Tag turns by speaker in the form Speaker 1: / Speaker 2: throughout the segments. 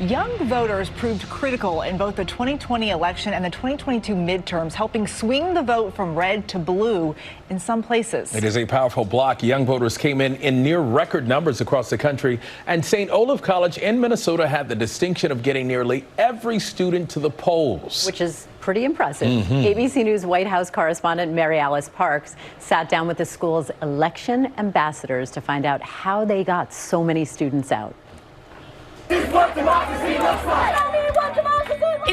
Speaker 1: Young voters proved critical in both the 2020 election and the 2022 midterms, helping swing the vote from red to blue in some places.
Speaker 2: It is a powerful block. Young voters came in near record numbers across the country, and St. Olaf College in Minnesota had the distinction of getting nearly every student to the polls.
Speaker 3: Which is pretty impressive. ABC News White House correspondent MaryAlice Parks sat down with the school's election ambassadors to find out how they got so many students out.
Speaker 4: In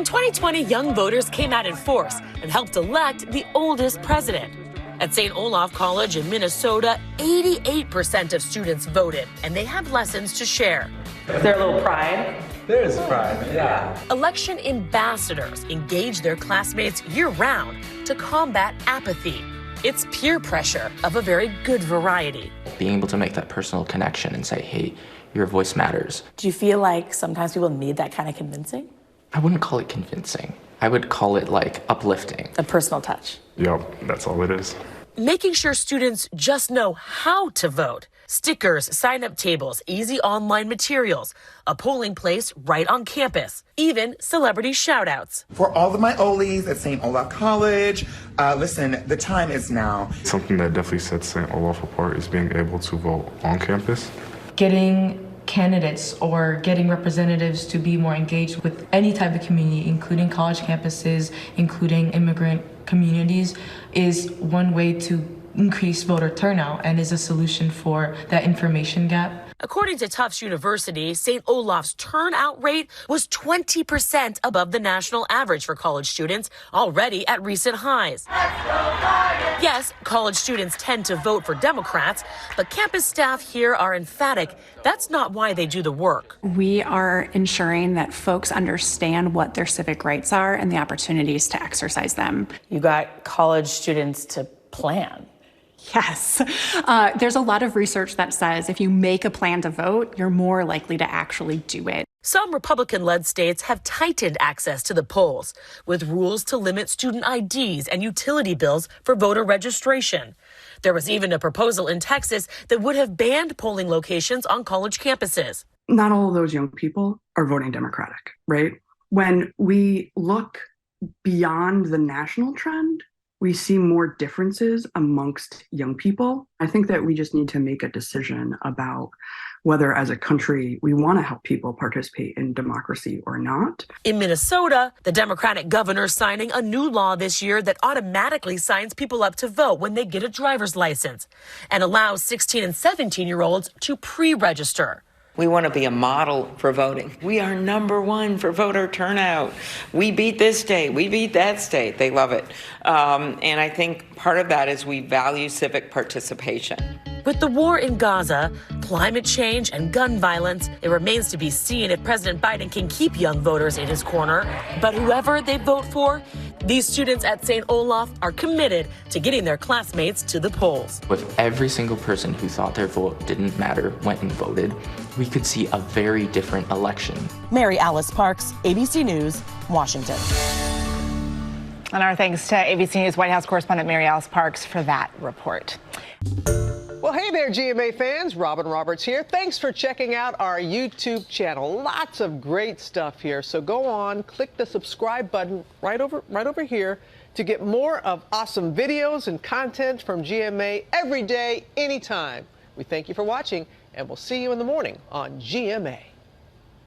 Speaker 4: 2020, young voters came out in force and helped elect the oldest president. At St. Olaf College in Minnesota, 88% of students voted, and they have lessons to share.
Speaker 5: Is there a little pride?
Speaker 6: There is pride, yeah.
Speaker 4: Election ambassadors engage their classmates year-round to combat apathy. It's peer pressure of a very good variety.
Speaker 7: Being able to make that personal connection and say, hey, your voice matters.
Speaker 5: Do you feel like sometimes people need that kind of convincing?
Speaker 7: I wouldn't call it convincing. I would call it like uplifting.
Speaker 5: A personal touch.
Speaker 8: Yep, that's all it is.
Speaker 4: Making sure students just know how to vote. Stickers, sign-up tables, easy online materials, a polling place right on campus, even celebrity shout-outs.
Speaker 9: For all of my Olies at St. Olaf College, listen, the time is now.
Speaker 8: Something that definitely sets St. Olaf apart is being able to vote on campus.
Speaker 10: Getting candidates or getting representatives to be more engaged with any type of community, including college campuses, including immigrant communities, is one way to increase voter turnout and is a solution for that information gap.
Speaker 4: According to Tufts University, St. Olaf's turnout rate was 20% above the national average for college students, already at recent highs. Yes, college students tend to vote for Democrats, but campus staff here are emphatic that's not why they do the work.
Speaker 11: We are ensuring that folks understand what their civic rights are and the opportunities to exercise them.
Speaker 5: You got college students to plan.
Speaker 11: Yes. There's a lot of research that says if you make a plan to vote, you're more likely to actually do it.
Speaker 4: Some Republican-led states have tightened access to the polls, with rules to limit student IDs and utility bills for voter registration. There was even a proposal in Texas that would have banned polling locations on college campuses.
Speaker 12: Not all of those young people are voting Democratic, right? When we look beyond the national trend, we see more differences amongst young people. I think that we just need to make a decision about whether as a country we want to help people participate in democracy or not.
Speaker 4: In Minnesota, the Democratic governor signing a new law this year that automatically signs people up to vote when they get a driver's license and allows 16 and 17-year-olds to pre-register.
Speaker 13: We want to be a model for voting. We are #1 for voter turnout. We beat this state. We beat that state. They love it. And I think part of that is we value civic participation.
Speaker 4: With the war in Gaza, climate change, and gun violence, it remains to be seen if President Biden can keep young voters in his corner. But whoever they vote for, these students at St. Olaf are committed to getting their classmates to the polls.
Speaker 7: If every single person who thought their vote didn't matter went and voted, we could see a very different election.
Speaker 4: MaryAlice Parks, ABC News, Washington.
Speaker 1: And our thanks to ABC News White House correspondent MaryAlice Parks for that report.
Speaker 14: Well, hey there, GMA fans. Robin Roberts here. Thanks for checking out our YouTube channel. Lots of great stuff here. So go on, click the subscribe button right over here to get more of awesome videos and content from GMA every day, anytime. We thank you for watching, and we'll see you in the morning on GMA.